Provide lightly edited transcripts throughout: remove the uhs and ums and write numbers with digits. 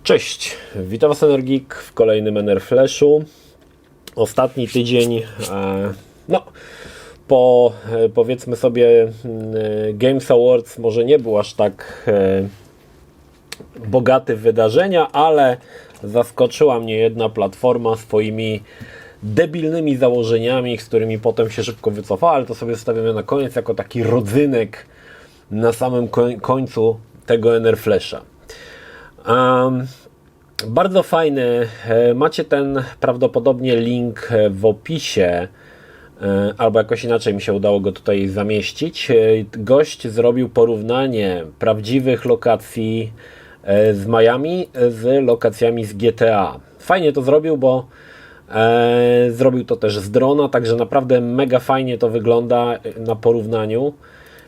Cześć, witam Was Energik w kolejnym Enerflashu. Ostatni tydzień, po powiedzmy sobie Games Awards może nie był aż tak bogaty w wydarzenia, ale zaskoczyła mnie jedna platforma swoimi debilnymi założeniami, z którymi potem się szybko wycofała, ale to sobie zostawimy na koniec jako taki rodzynek na samym końcu tego Enerflasha. Bardzo fajny, macie ten prawdopodobnie link w opisie, albo jakoś inaczej mi się udało go tutaj zamieścić. Gość zrobił porównanie prawdziwych lokacji z Miami z lokacjami z GTA. Fajnie to zrobił, bo zrobił to też z drona, także naprawdę mega fajnie to wygląda na porównaniu.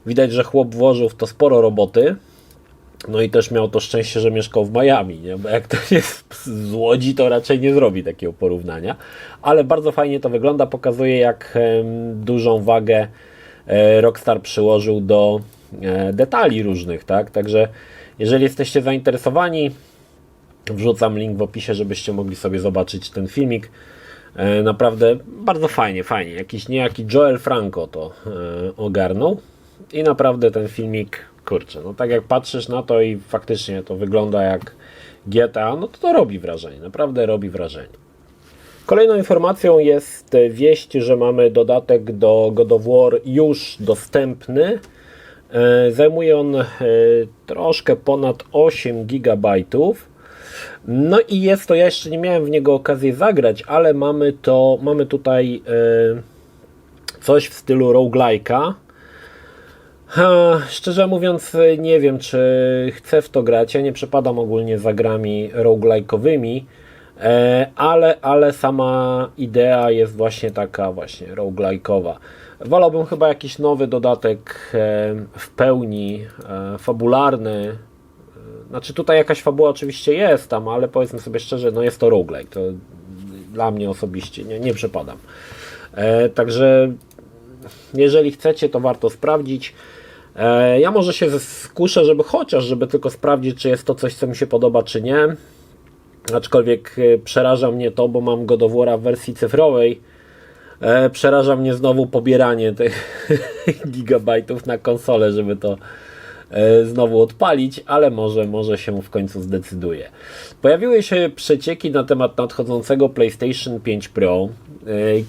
Widać, że chłop włożył w to sporo roboty. No i też miał to szczęście, że mieszkał w Miami, nie? Bo jak to jest z Łodzi, to raczej nie zrobi takiego porównania. Ale bardzo fajnie to wygląda, pokazuje jak dużą wagę Rockstar przyłożył do detali różnych, tak? Także jeżeli jesteście zainteresowani, wrzucam link w opisie, żebyście mogli sobie zobaczyć ten filmik. Naprawdę bardzo fajnie. Jakiś niejaki Joel Franco to ogarnął i naprawdę ten filmik, kurczę, no tak jak patrzysz na to i faktycznie to wygląda jak GTA, no to robi wrażenie, naprawdę robi wrażenie. Kolejną informacją jest wieść, że mamy dodatek do God of War już dostępny. Zajmuje on troszkę ponad 8 GB. No i jest to, ja jeszcze nie miałem w niego okazji zagrać, ale mamy tutaj coś w stylu roguelike'a. Szczerze mówiąc nie wiem, czy chcę w to grać. Ja nie przepadam ogólnie za grami roguelike'owymi, ale sama idea jest właśnie taka właśnie roguelike'owa. Wolałbym chyba jakiś nowy dodatek w pełni fabularny. Znaczy tutaj jakaś fabuła oczywiście jest tam, ale powiedzmy sobie szczerze, no jest to roguelike. To dla mnie osobiście nie przepadam. Także jeżeli chcecie, to warto sprawdzić. Ja może się skuszę, żeby tylko sprawdzić, czy jest to coś, co mi się podoba, czy nie. Aczkolwiek przeraża mnie to, bo mam God of War'a w wersji cyfrowej. Przeraża mnie znowu pobieranie tych gigabajtów na konsolę, żeby to znowu odpalić, ale może się w końcu zdecyduje. Pojawiły się przecieki na temat nadchodzącego PlayStation 5 Pro.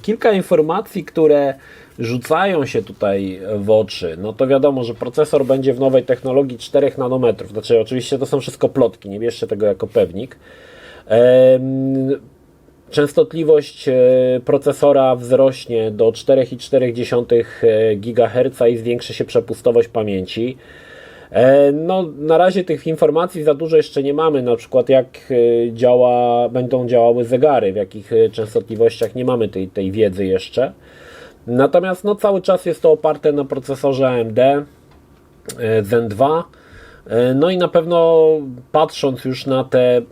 Kilka informacji, które rzucają się tutaj w oczy. No to wiadomo, że procesor będzie w nowej technologii 4 nanometrów. Znaczy oczywiście to są wszystko plotki, nie bierzcie tego jako pewnik. Częstotliwość procesora wzrośnie do 4,4 GHz i zwiększy się przepustowość pamięci. No, na razie tych informacji za dużo jeszcze nie mamy, na przykład jak będą działały zegary, w jakich częstotliwościach nie mamy tej wiedzy jeszcze. Natomiast no, cały czas jest to oparte na procesorze AMD Zen 2. No i na pewno patrząc już na te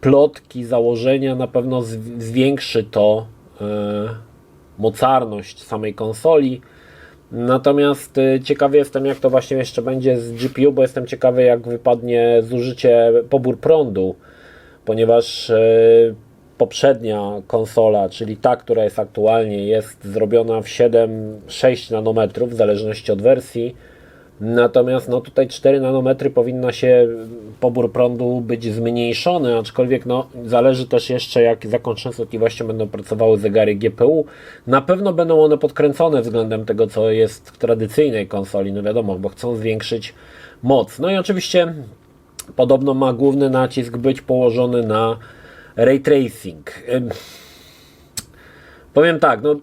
plotki, założenia, na pewno zwiększy to mocarność samej konsoli. Natomiast ciekawy jestem, jak to właśnie jeszcze będzie z GPU, bo jestem ciekawy, jak wypadnie zużycie, pobór prądu, ponieważ poprzednia konsola, czyli ta, która jest aktualnie, jest zrobiona w 7-6 nanometrów, w zależności od wersji. Natomiast no tutaj 4 nanometry powinna się pobór prądu być zmniejszony, aczkolwiek no zależy też jeszcze, jak z jaką częstotliwością będą pracowały zegary GPU. Na pewno będą one podkręcone względem tego, co jest w tradycyjnej konsoli, no wiadomo, bo chcą zwiększyć moc. No i oczywiście podobno ma główny nacisk być położony na ray tracing. Powiem tak, no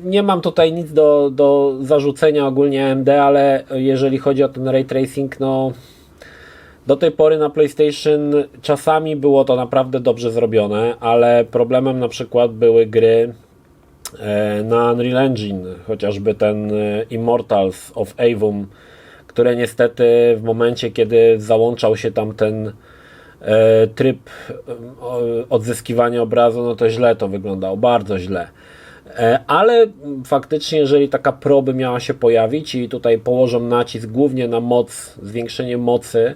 nie mam tutaj nic do zarzucenia ogólnie AMD, ale jeżeli chodzi o ten ray tracing, no do tej pory na PlayStation czasami było to naprawdę dobrze zrobione, ale problemem na przykład były gry na Unreal Engine, chociażby ten Immortals of Aveum, które niestety w momencie, kiedy załączał się tam ten tryb odzyskiwania obrazu, no to źle to wyglądało, bardzo źle. Ale faktycznie, jeżeli taka Pro by miała się pojawić i tutaj położą nacisk głównie na moc, zwiększenie mocy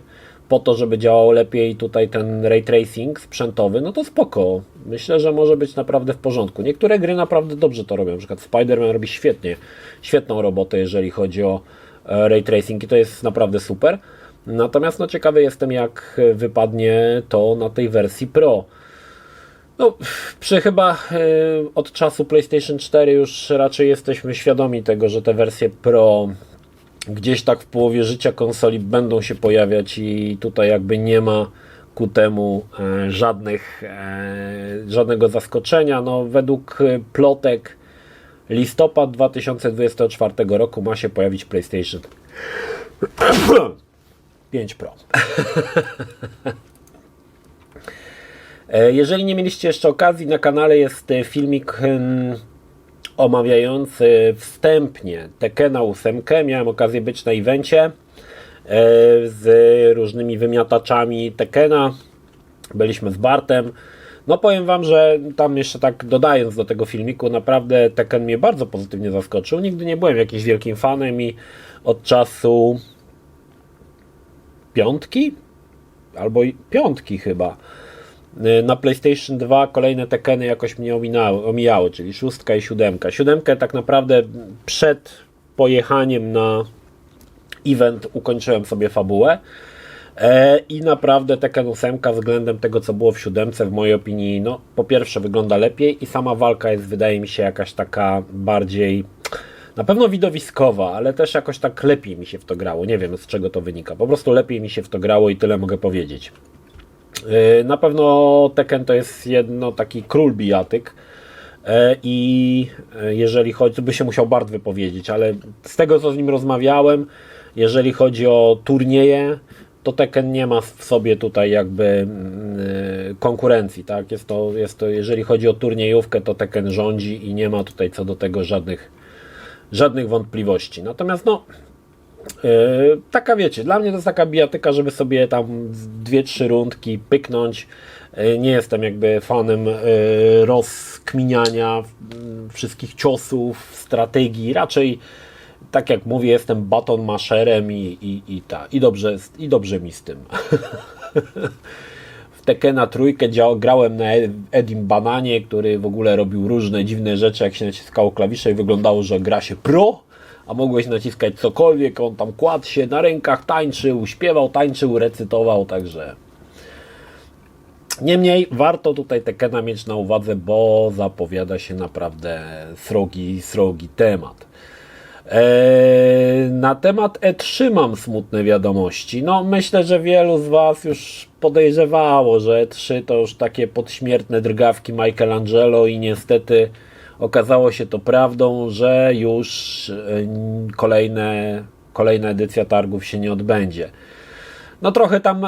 po to, żeby działał lepiej tutaj ten ray tracing sprzętowy, no to spoko. Myślę, że może być naprawdę w porządku. Niektóre gry naprawdę dobrze to robią. Na przykład Spider-Man robi świetną robotę, jeżeli chodzi o ray tracing i to jest naprawdę super. Natomiast no ciekawy jestem, jak wypadnie to na tej wersji Pro. No, chyba od czasu PlayStation 4 już raczej jesteśmy świadomi tego, że te wersje Pro gdzieś tak w połowie życia konsoli będą się pojawiać i tutaj jakby nie ma ku temu żadnego zaskoczenia. No, według plotek listopad 2024 roku ma się pojawić PlayStation 5 Pro. Jeżeli nie mieliście jeszcze okazji, na kanale jest filmik omawiający wstępnie Tekkena 8. Miałem okazję być na evencie z różnymi wymiataczami Tekkena. Byliśmy z Bartem. No powiem Wam, że tam jeszcze tak dodając do tego filmiku, naprawdę Tekken mnie bardzo pozytywnie zaskoczył. Nigdy nie byłem jakimś wielkim fanem i od czasu piątki chyba na PlayStation 2 kolejne Tekkeny jakoś mnie omijały, czyli 6 i 7. 7 tak naprawdę przed pojechaniem na event ukończyłem sobie fabułę i naprawdę Tekken 8 względem tego, co było w 7, w mojej opinii, no po pierwsze wygląda lepiej i sama walka jest, wydaje mi się, jakaś taka bardziej na pewno widowiskowa, ale też jakoś tak lepiej mi się w to grało. Nie wiem, z czego to wynika. Po prostu lepiej mi się w to grało i tyle mogę powiedzieć. Na pewno Tekken to jest jedno taki król bijatyk i jeżeli chodzi, to by się musiał Bart wypowiedzieć, ale z tego, co z nim rozmawiałem, jeżeli chodzi o turnieje, to Tekken nie ma w sobie tutaj jakby konkurencji, tak? Jest to, jeżeli chodzi o turniejówkę, to Tekken rządzi i nie ma tutaj co do tego żadnych wątpliwości. Natomiast no taka wiecie, dla mnie to jest taka bijatyka, żeby sobie tam 2-3 rundki pyknąć. Nie jestem jakby fanem rozkminiania wszystkich ciosów, strategii. Raczej, tak jak mówię, jestem baton maszerem i dobrze mi z tym. W Tekkena 3 grałem na Edim Bananie, który w ogóle robił różne dziwne rzeczy, jak się naciskało klawisze i wyglądało, że gra się pro, a mogłeś naciskać cokolwiek, on tam kładł się na rękach, tańczył, śpiewał, tańczył, recytował, także niemniej warto tutaj Tekkena mieć na uwadze, bo zapowiada się naprawdę srogi temat. Na temat E3 mam smutne wiadomości. No myślę, że wielu z Was już podejrzewało, że E3 to już takie podśmiertne drgawki Michelangelo i niestety okazało się to prawdą, że już kolejna edycja targów się nie odbędzie. No trochę tam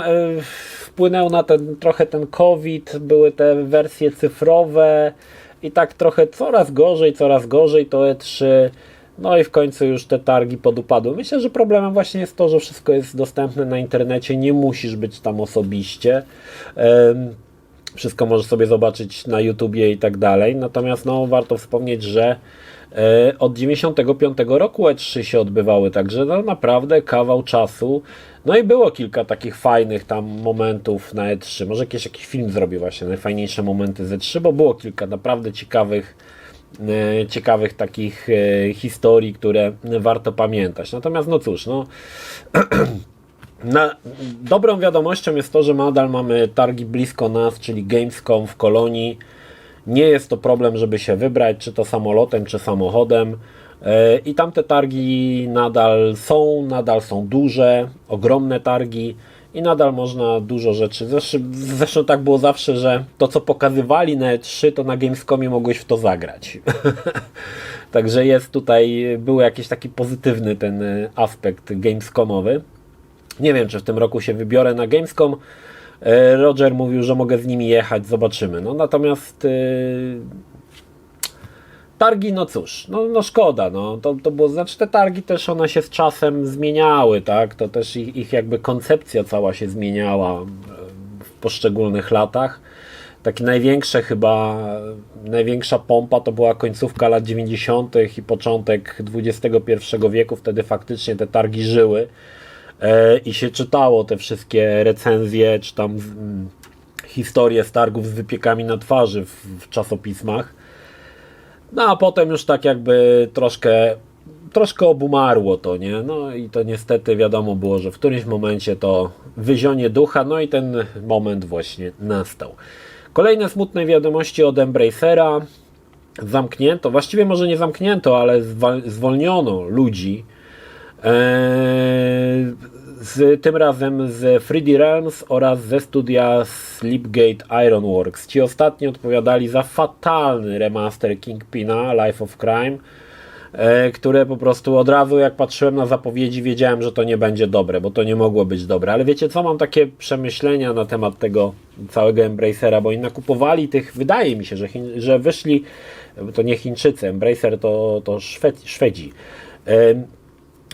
wpłynął na trochę ten COVID, były te wersje cyfrowe i tak trochę coraz gorzej to E3. No i w końcu już te targi podupadły. Myślę, że problemem właśnie jest to, że wszystko jest dostępne na internecie, nie musisz być tam osobiście. Wszystko możesz sobie zobaczyć na YouTubie i tak dalej. Natomiast no, warto wspomnieć, że od 95 roku E3 się odbywały, także no, naprawdę kawał czasu. No i było kilka takich fajnych tam momentów na E3. Może jakiś film zrobię właśnie, najfajniejsze momenty z E3, bo było kilka naprawdę ciekawych takich historii, które warto pamiętać. Natomiast no cóż, no dobrą wiadomością jest to, że nadal mamy targi blisko nas, czyli Gamescom w Kolonii. Nie jest to problem, żeby się wybrać, czy to samolotem, czy samochodem. I tamte targi nadal są duże, ogromne targi i nadal można dużo rzeczy. Zresztą tak było zawsze, że to, co pokazywali na E3, to na Gamescomie mogłeś w to zagrać. Także był jakiś taki pozytywny ten aspekt gamescomowy. Nie wiem, czy w tym roku się wybiorę na Gamescom. Roger mówił, że mogę z nimi jechać, zobaczymy. No natomiast targi, no cóż, no szkoda, no to było, znaczy te targi też one się z czasem zmieniały, tak, to też ich jakby koncepcja cała się zmieniała w poszczególnych latach. Taki największa pompa to była końcówka lat 90. i początek XXI wieku, wtedy faktycznie te targi żyły. i się czytało te wszystkie recenzje, czy tam historie z targów z wypiekami na twarzy w czasopismach. No a potem już tak jakby troszkę obumarło to, nie? No i to niestety wiadomo było, że w którymś momencie to wyzionie ducha, no i ten moment właśnie nastał. Kolejne smutne wiadomości od Embracera. Zamknięto, właściwie może nie zamknięto, ale zwolniono ludzi. Tym razem z 3D Realms oraz ze studia Sleepgate Ironworks. Ci ostatni odpowiadali za fatalny remaster Kingpina Life of Crime, które po prostu od razu jak patrzyłem na zapowiedzi wiedziałem, że to nie będzie dobre, bo to nie mogło być dobre. Ale wiecie co, mam takie przemyślenia na temat tego całego Embracera, bo oni nakupowali tych, wydaje mi się, że wyszli, to nie Chińczycy, Embracer to Szwedzi.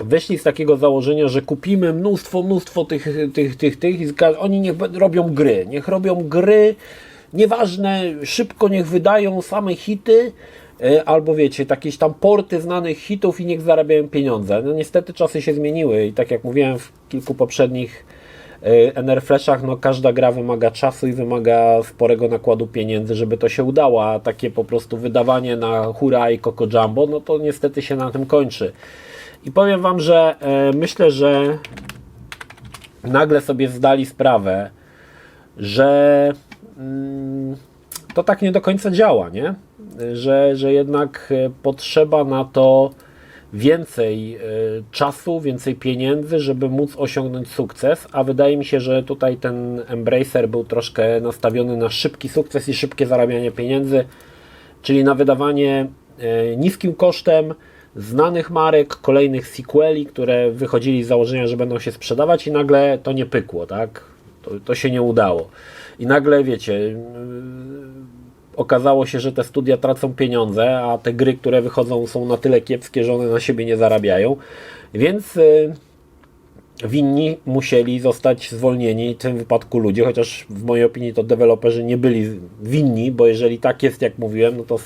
Wyszli z takiego założenia, że kupimy mnóstwo tych i oni niech robią gry, nieważne, szybko niech wydają same hity, albo wiecie, jakieś tam porty znanych hitów i niech zarabiają pieniądze. No niestety czasy się zmieniły i tak jak mówiłem w kilku poprzednich NR Flashach, no każda gra wymaga czasu i wymaga sporego nakładu pieniędzy, żeby to się udało, a takie po prostu wydawanie na hura i Coco Jumbo, no to niestety się na tym kończy. I powiem wam, że myślę, że nagle sobie zdali sprawę, że to tak nie do końca działa, nie? Że jednak potrzeba na to więcej czasu, więcej pieniędzy, żeby móc osiągnąć sukces, a wydaje mi się, że tutaj ten Embracer był troszkę nastawiony na szybki sukces i szybkie zarabianie pieniędzy, czyli na wydawanie niskim kosztem znanych marek, kolejnych sequeli, które wychodzili z założenia, że będą się sprzedawać i nagle to nie pykło, tak? To się nie udało. I nagle, wiecie, okazało się, że te studia tracą pieniądze, a te gry, które wychodzą, są na tyle kiepskie, że one na siebie nie zarabiają, więc winni musieli zostać zwolnieni, w tym wypadku ludzie, chociaż w mojej opinii to deweloperzy nie byli winni, bo jeżeli tak jest, jak mówiłem, no to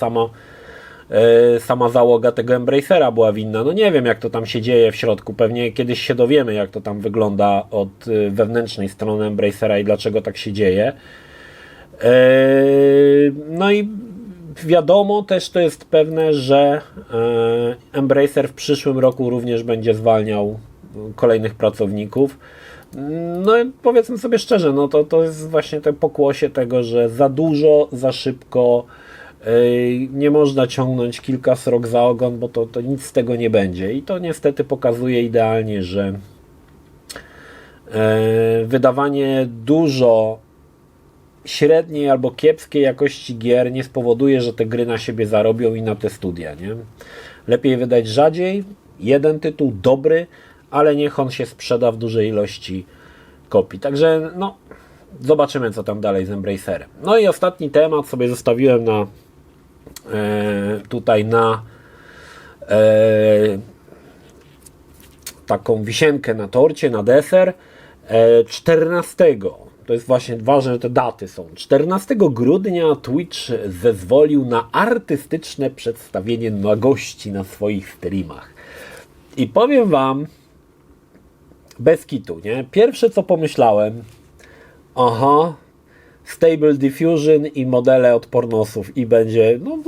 sama załoga tego Embracera była winna. No nie wiem, jak to tam się dzieje w środku. Pewnie kiedyś się dowiemy, jak to tam wygląda od wewnętrznej strony Embracera i dlaczego tak się dzieje. No i wiadomo też, to jest pewne, że Embracer w przyszłym roku również będzie zwalniał kolejnych pracowników. No i powiedzmy sobie szczerze, no to jest właśnie te pokłosie tego, że za dużo, za szybko, nie można ciągnąć kilka srok za ogon, bo to nic z tego nie będzie. I to niestety pokazuje idealnie, że wydawanie dużo średniej albo kiepskiej jakości gier nie spowoduje, że te gry na siebie zarobią i na te studia, nie? Lepiej wydać rzadziej, jeden tytuł dobry, ale niech on się sprzeda w dużej ilości kopii. Także no, zobaczymy, co tam dalej z Embracerem. No i ostatni temat sobie zostawiłem tutaj na taką wisienkę na torcie, na deser. 14, to jest właśnie ważne, że te daty są. 14 grudnia Twitch zezwolił na artystyczne przedstawienie nagości na swoich streamach. I powiem wam, bez kitu, nie? Pierwsze co pomyślałem, Stable Diffusion i modele od pornosów i będzie, no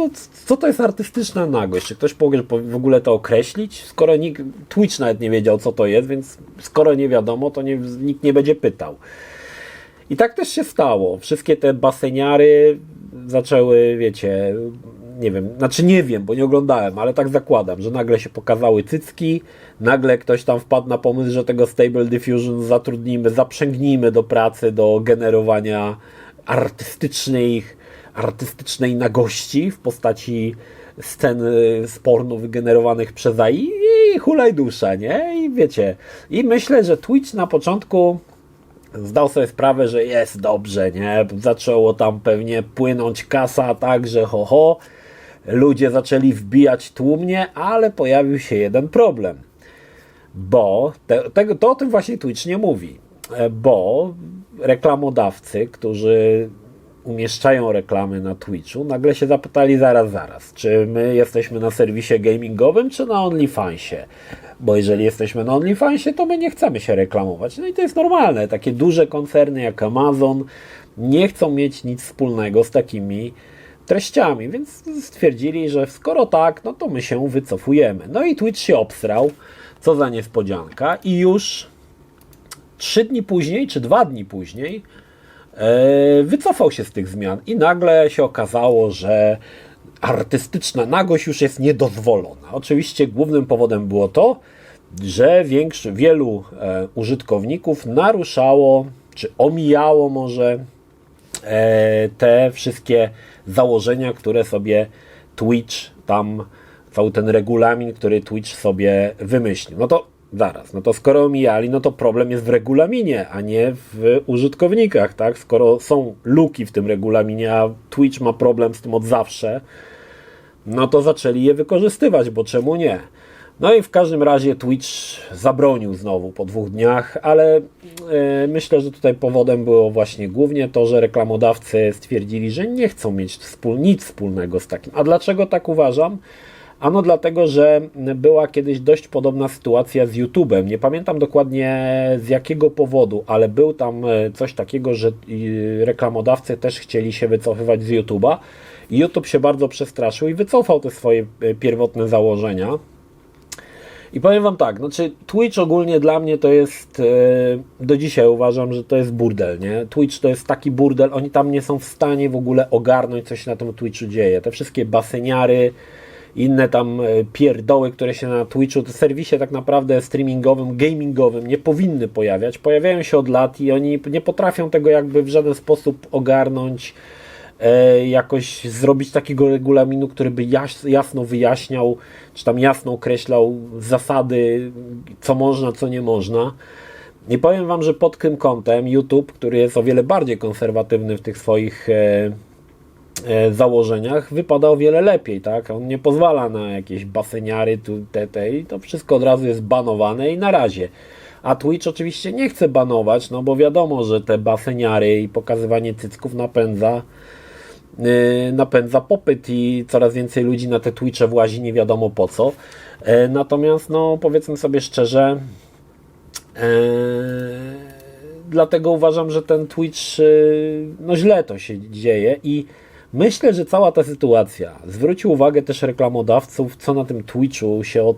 co to jest artystyczna nagość? Czy ktoś mógł w ogóle to określić? Skoro Twitch nawet nie wiedział, co to jest, więc skoro nie wiadomo, to nikt nie będzie pytał. I tak też się stało. Wszystkie te baseniary zaczęły, wiecie, nie wiem, znaczy nie wiem, bo nie oglądałem, ale tak zakładam, że nagle się pokazały cycki, nagle ktoś tam wpadł na pomysł, że tego Stable Diffusion zatrudnimy, zaprzęgnijmy do pracy, do generowania artystycznej nagości w postaci scen z pornu wygenerowanych przez AI i hulaj dusza, nie? I wiecie, i myślę, że Twitch na początku zdał sobie sprawę, że jest dobrze, nie? Zaczęło tam pewnie płynąć kasa, tak, że ludzie zaczęli wbijać tłumnie, ale pojawił się jeden problem. Bo to o tym właśnie Twitch nie mówi. Bo reklamodawcy, którzy umieszczają reklamy na Twitchu, nagle się zapytali zaraz, czy my jesteśmy na serwisie gamingowym, czy na OnlyFansie? bo jeżeli jesteśmy na OnlyFansie, to my nie chcemy się reklamować. No i to jest normalne. Takie duże koncerny jak Amazon nie chcą mieć nic wspólnego z takimi treściami, więc stwierdzili, że skoro tak, no to my się wycofujemy. No i Twitch się obsrał, co za niespodzianka, i już 3 dni później, czy 2 dni później wycofał się z tych zmian i nagle się okazało, że artystyczna nagość już jest niedozwolona. Oczywiście głównym powodem było to, że wielu użytkowników naruszało, czy omijało może te wszystkie założenia, które sobie Twitch tam, cały ten regulamin, który Twitch sobie wymyślił. No to zaraz, no to skoro omijali, no to problem jest w regulaminie, a nie w użytkownikach, tak? Skoro są luki w tym regulaminie, a Twitch ma problem z tym od zawsze, no to zaczęli je wykorzystywać, bo czemu nie? No i w każdym razie Twitch zabronił znowu po 2 dniach, ale myślę, że tutaj powodem było właśnie głównie to, że reklamodawcy stwierdzili, że nie chcą mieć nic wspólnego z takim. A dlaczego tak uważam? Ano dlatego, że była kiedyś dość podobna sytuacja z YouTube'em. Nie pamiętam dokładnie z jakiego powodu, ale był tam coś takiego, że reklamodawcy też chcieli się wycofywać z YouTube'a. I YouTube się bardzo przestraszył i wycofał te swoje pierwotne założenia. I powiem Wam tak, znaczy Twitch ogólnie dla mnie to jest, do dzisiaj uważam, że to jest burdel, nie? Twitch to jest taki burdel, oni tam nie są w stanie w ogóle ogarnąć, co się na tym Twitchu dzieje. Te wszystkie baseniary, inne tam pierdoły, które się na Twitchu, to serwisie tak naprawdę streamingowym, gamingowym nie powinny pojawiać. Pojawiają się od lat i oni nie potrafią tego jakby w żaden sposób ogarnąć, jakoś zrobić takiego regulaminu, który by jasno wyjaśniał, czy tam jasno określał zasady, co można, co nie można. I powiem Wam, że pod tym kątem YouTube, który jest o wiele bardziej konserwatywny w tych swoich założeniach, wypada o wiele lepiej, tak? On nie pozwala na jakieś baseniary, i to wszystko od razu jest banowane i na razie. A Twitch oczywiście nie chce banować, no bo wiadomo, że te baseniary i pokazywanie cycków napędza popyt i coraz więcej ludzi na te Twitche włazi nie wiadomo po co. Natomiast no powiedzmy sobie szczerze, dlatego uważam, że ten Twitch, no źle to się dzieje i myślę, że cała ta sytuacja zwróci uwagę też reklamodawców, co na tym Twitchu się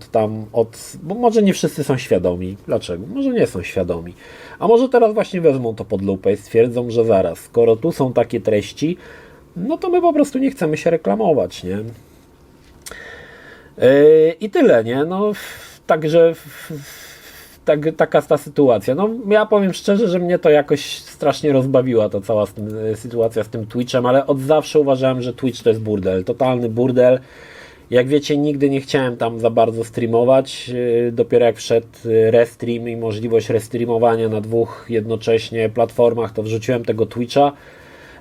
bo może nie wszyscy są świadomi. Dlaczego? Może nie są świadomi. A może teraz właśnie wezmą to pod lupę i stwierdzą, że zaraz, skoro tu są takie treści, no to my po prostu nie chcemy się reklamować, nie? I tyle, nie? No, także taka ta sytuacja. No, ja powiem szczerze, że mnie to jakoś strasznie rozbawiła ta cała sytuacja z tym Twitchem, ale od zawsze uważałem, że Twitch to jest burdel, totalny burdel. Jak wiecie, nigdy nie chciałem tam za bardzo streamować. Dopiero jak wszedł restream i możliwość restreamowania na 2 jednocześnie platformach, to wrzuciłem tego Twitcha,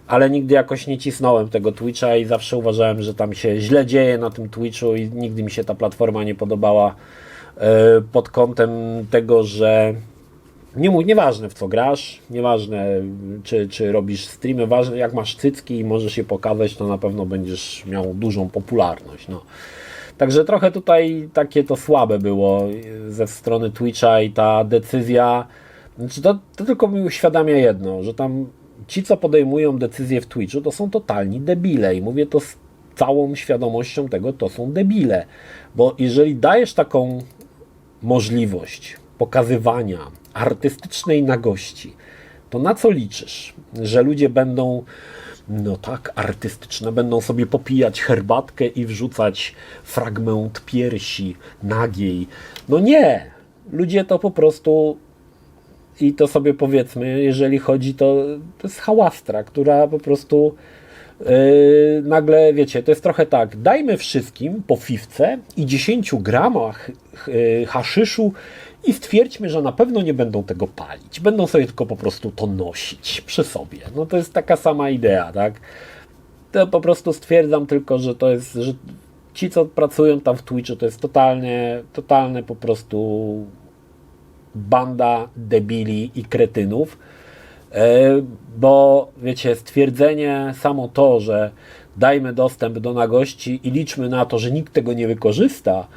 ale nigdy jakoś nie cisnąłem tego Twitcha i zawsze uważałem, że tam się źle dzieje na tym Twitchu i nigdy mi się ta platforma nie podobała pod kątem tego, że nieważne w co grasz, nieważne czy robisz streamy, ważne jak masz cycki i możesz je pokazać, to na pewno będziesz miał dużą popularność. No. Także trochę tutaj takie to słabe było ze strony Twitcha i ta decyzja, znaczy to tylko mi uświadamia jedno, że tam ci, co podejmują decyzje w Twitchu, to są totalni debile i mówię to z całą świadomością tego, to są debile, bo jeżeli dajesz taką możliwość pokazywania artystycznej nagości, to na co liczysz? Że ludzie będą, no tak, artystyczne, będą sobie popijać herbatkę i wrzucać fragment piersi nagiej. No nie! Ludzie to po prostu, i to sobie powiedzmy, jeżeli chodzi, to jest hałastra, która po prostu nagle, wiecie, to jest trochę tak, dajmy wszystkim po fifce i 10 gramach haszyszu i stwierdźmy, że na pewno nie będą tego palić. Będą sobie tylko po prostu to nosić przy sobie. No to jest taka sama idea, tak? To po prostu stwierdzam tylko, że to jest, że ci, co pracują tam w Twitchu, to jest totalne po prostu banda debili i kretynów. Bo wiecie, stwierdzenie samo to, że dajmy dostęp do nagości i liczmy na to, że nikt tego nie wykorzysta,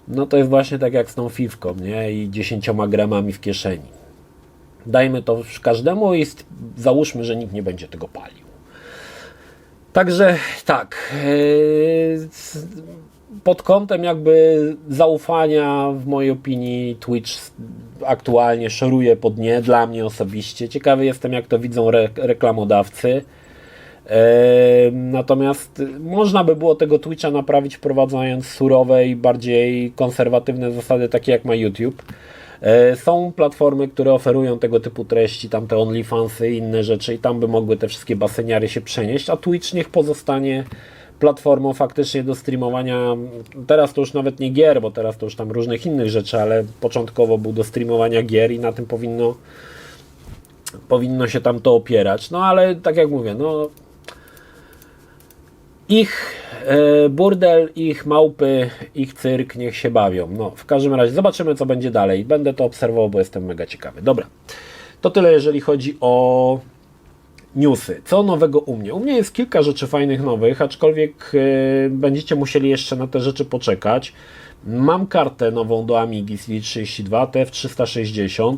no to jest właśnie tak jak z tą fifką, nie? I 10 gramami w kieszeni. Dajmy to każdemu i załóżmy, że nikt nie będzie tego palił. Także tak, pod kątem jakby zaufania, w mojej opinii Twitch aktualnie szoruje po dnie, dla mnie osobiście. Ciekawy jestem, jak to widzą reklamodawcy. Natomiast można by było tego Twitcha naprawić, wprowadzając surowe i bardziej konserwatywne zasady, takie jak ma YouTube. Są platformy, które oferują tego typu treści, tam te OnlyFansy i inne rzeczy i tam by mogły te wszystkie baseniary się przenieść, a Twitch niech pozostanie platformą faktycznie do streamowania, teraz to już nawet nie gier, bo teraz to już tam różnych innych rzeczy, ale początkowo był do streamowania gier i na tym powinno się tam to opierać, no ale tak jak mówię, no ich burdel, ich małpy, ich cyrk, niech się bawią. No, w każdym razie zobaczymy, co będzie dalej. Będę to obserwował, bo jestem mega ciekawy. Dobra, to tyle, jeżeli chodzi o newsy. Co nowego u mnie? U mnie jest kilka rzeczy fajnych nowych, aczkolwiek będziecie musieli jeszcze na te rzeczy poczekać. Mam kartę nową do Amigi CD32 TF360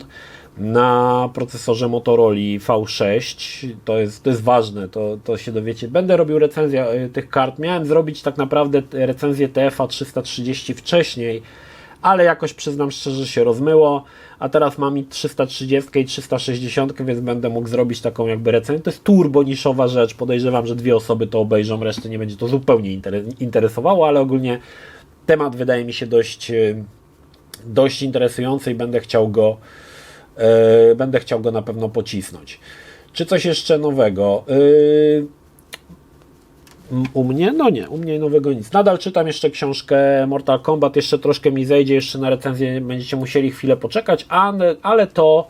na procesorze Motorola V6. To jest ważne, to się dowiecie. Będę robił recenzję tych kart. Miałem zrobić tak naprawdę recenzję TF-a 330 wcześniej, ale jakoś przyznam szczerze, się rozmyło, a teraz mam i 330 i 360, więc będę mógł zrobić taką jakby recenzję. To jest turbo niszowa rzecz, podejrzewam, że 2 osoby to obejrzą, resztę nie będzie to zupełnie interesowało, ale ogólnie temat wydaje mi się dość interesujący i będę chciał go na pewno pocisnąć. Czy coś jeszcze nowego? U mnie? No nie, u mnie nowego nic. Nadal czytam jeszcze książkę Mortal Kombat, jeszcze troszkę mi zejdzie, jeszcze na recenzję będziecie musieli chwilę poczekać, ale to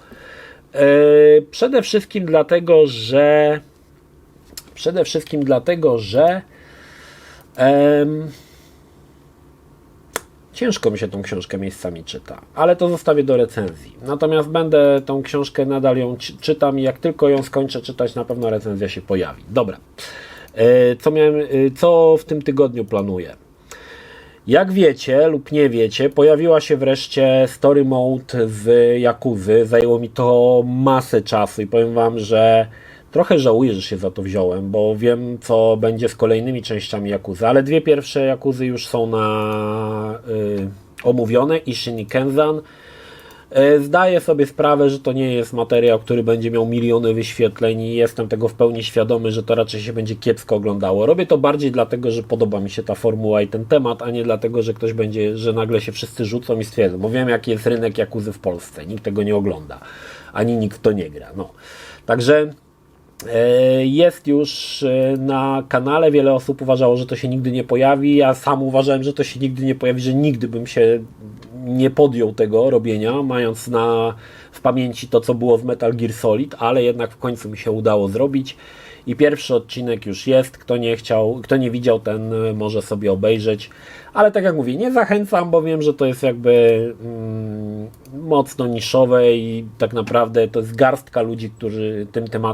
przede wszystkim dlatego, że ciężko mi się tą książkę miejscami czyta, ale to zostawię do recenzji. Natomiast będę tą książkę, nadal ją czytam i jak tylko ją skończę czytać, na pewno recenzja się pojawi. Dobra. Co w tym tygodniu planuję? Jak wiecie lub nie wiecie, pojawiła się wreszcie Story Mode z Yakuzy. Zajęło mi to masę czasu i powiem Wam, że trochę żałuję, że się za to wziąłem, bo wiem, co będzie z kolejnymi częściami Yakuzy, ale 2 pierwsze Yakuzy już są omówione, Ishin i Kenzan. Zdaję sobie sprawę, że to nie jest materiał, który będzie miał miliony wyświetleń i jestem tego w pełni świadomy, że to raczej się będzie kiepsko oglądało. Robię to bardziej dlatego, że podoba mi się ta formuła i ten temat, a nie dlatego, że że nagle się wszyscy rzucą i stwierdzą, bo wiem, jaki jest rynek Yakuzy w Polsce. Nikt tego nie ogląda, ani nikt w to nie gra. No. Także jest już na kanale, wiele osób uważało, że to się nigdy nie pojawi, ja sam uważałem, że to się nigdy nie pojawi, że nigdy bym się nie podjął tego robienia, mając w pamięci to, co było w Metal Gear Solid, ale jednak w końcu mi się udało zrobić i pierwszy odcinek już jest, kto nie widział, ten może sobie obejrzeć, ale tak jak mówię, nie zachęcam, bo wiem, że to jest jakby mocno niszowe i tak naprawdę to jest garstka ludzi, którzy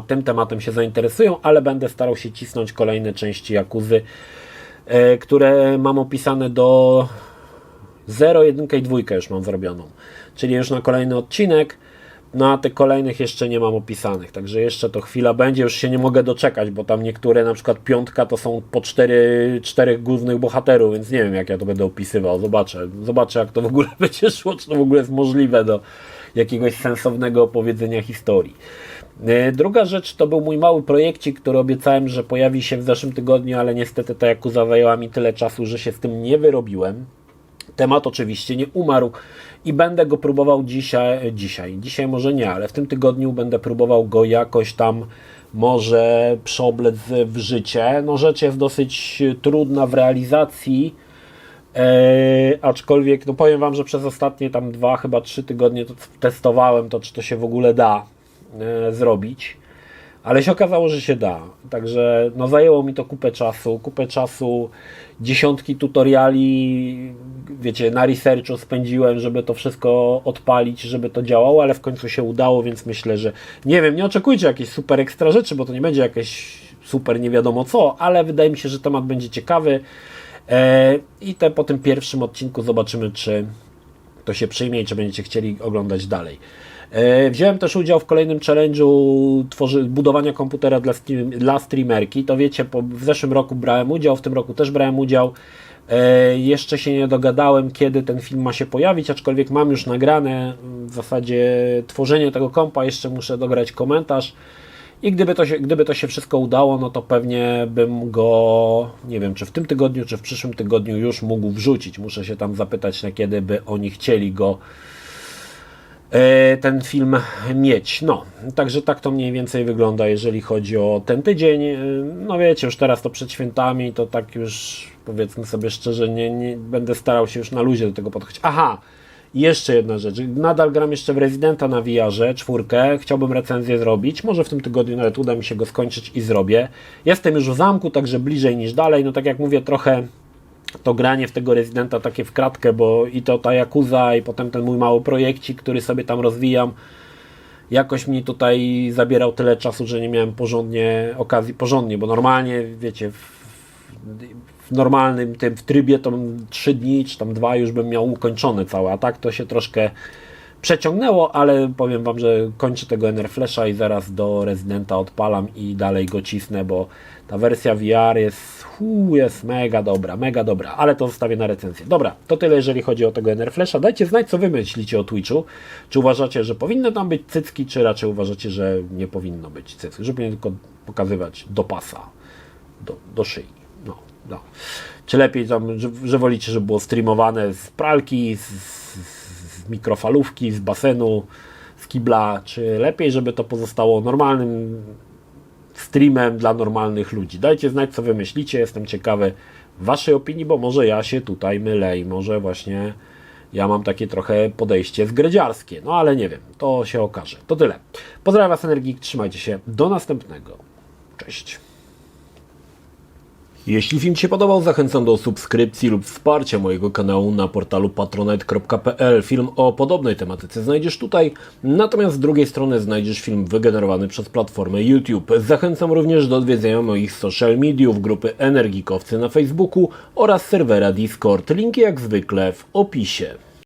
tym tematem się zainteresują, ale będę starał się cisnąć kolejne części Yakuzy, które mam opisane do 0, 1 i 2 już mam zrobioną, czyli już na kolejny odcinek. No a tych kolejnych jeszcze nie mam opisanych, także jeszcze to chwila będzie, już się nie mogę doczekać, bo tam niektóre, na przykład 5 to są po 4 głównych bohaterów, więc nie wiem, jak ja to będę opisywał, zobaczę jak to w ogóle będzie szło, czy to w ogóle jest możliwe do jakiegoś sensownego opowiedzenia historii. Druga rzecz to był mój mały projekcik, który obiecałem, że pojawi się w zeszłym tygodniu, ale niestety ta Yakuza zajęła mi tyle czasu, że się z tym nie wyrobiłem. Temat oczywiście nie umarł i będę go próbował dzisiaj może nie, ale w tym tygodniu będę próbował go jakoś tam może przeoblec w życie. No rzecz jest dosyć trudna w realizacji, aczkolwiek no powiem Wam, że przez ostatnie tam 2, chyba 3 tygodnie to testowałem to, czy to się w ogóle da zrobić. Ale się okazało, że się da. Także no, zajęło mi to kupę czasu, dziesiątki tutoriali, wiecie, na researchu spędziłem, żeby to wszystko odpalić, żeby to działało, ale w końcu się udało, więc myślę, że nie wiem, nie oczekujcie jakiejś super ekstra rzeczy, bo to nie będzie jakieś super nie wiadomo co, ale wydaje mi się, że temat będzie ciekawy. I po tym pierwszym odcinku zobaczymy, czy to się przyjmie i czy będziecie chcieli oglądać dalej. Wziąłem też udział w kolejnym challenge'u budowania komputera dla streamerki. To wiecie, w zeszłym roku brałem udział, w tym roku też brałem udział. Jeszcze się nie dogadałem, kiedy ten film ma się pojawić, aczkolwiek mam już nagrane w zasadzie tworzenie tego kompa, jeszcze muszę dograć komentarz i gdyby to się wszystko udało, no to pewnie bym go, nie wiem, czy w tym tygodniu, czy w przyszłym tygodniu już mógł wrzucić. Muszę się tam zapytać, na kiedy by oni chcieli go ten film mieć. No, także tak to mniej więcej wygląda, jeżeli chodzi o ten tydzień. No wiecie, już teraz to przed świętami, to tak już powiedzmy sobie szczerze, nie będę starał się już na luzie do tego podchodzić. Aha, jeszcze jedna rzecz. Nadal gram jeszcze w Residenta na VR-ze, 4. Chciałbym recenzję zrobić. Może w tym tygodniu nawet uda mi się go skończyć i zrobię. Jestem już w zamku, także bliżej niż dalej. No tak jak mówię, trochę to granie w tego Residenta takie w kratkę, bo i to ta Yakuza i potem ten mój mały projekcik, który sobie tam rozwijam, jakoś mi tutaj zabierał tyle czasu, że nie miałem porządnie, bo normalnie, wiecie, w normalnym tym w trybie to 3 dni, czy tam 2 już bym miał ukończone całe, a tak to się troszkę przeciągnęło, ale powiem Wam, że kończę tego Enerflasha i zaraz do Residenta odpalam i dalej go cisnę, bo ta wersja VR jest mega dobra, ale to zostawię na recenzję. Dobra, to tyle jeżeli chodzi o tego Enerflasha. Dajcie znać, co Wy myślicie o Twitchu. Czy uważacie, że powinny tam być cycki, czy raczej uważacie, że nie powinno być cycki, żeby nie tylko pokazywać do pasa, do szyi. No. Czy lepiej tam, że wolicie, żeby było streamowane z pralki, z mikrofalówki, z basenu, z kibla, czy lepiej, żeby to pozostało normalnym streamem dla normalnych ludzi. Dajcie znać, co Wy myślicie, jestem ciekawy Waszej opinii, bo może ja się tutaj mylę i może właśnie ja mam takie trochę podejście zgredziarskie, no ale nie wiem, to się okaże. To tyle. Pozdrawiam Was, Energik, trzymajcie się, do następnego. Cześć. Jeśli film Ci się podobał, zachęcam do subskrypcji lub wsparcia mojego kanału na portalu patronite.pl. Film o podobnej tematyce znajdziesz tutaj, natomiast z drugiej strony znajdziesz film wygenerowany przez platformę YouTube. Zachęcam również do odwiedzenia moich social mediów, grupy Energikowcy na Facebooku oraz serwera Discord. Linki jak zwykle w opisie.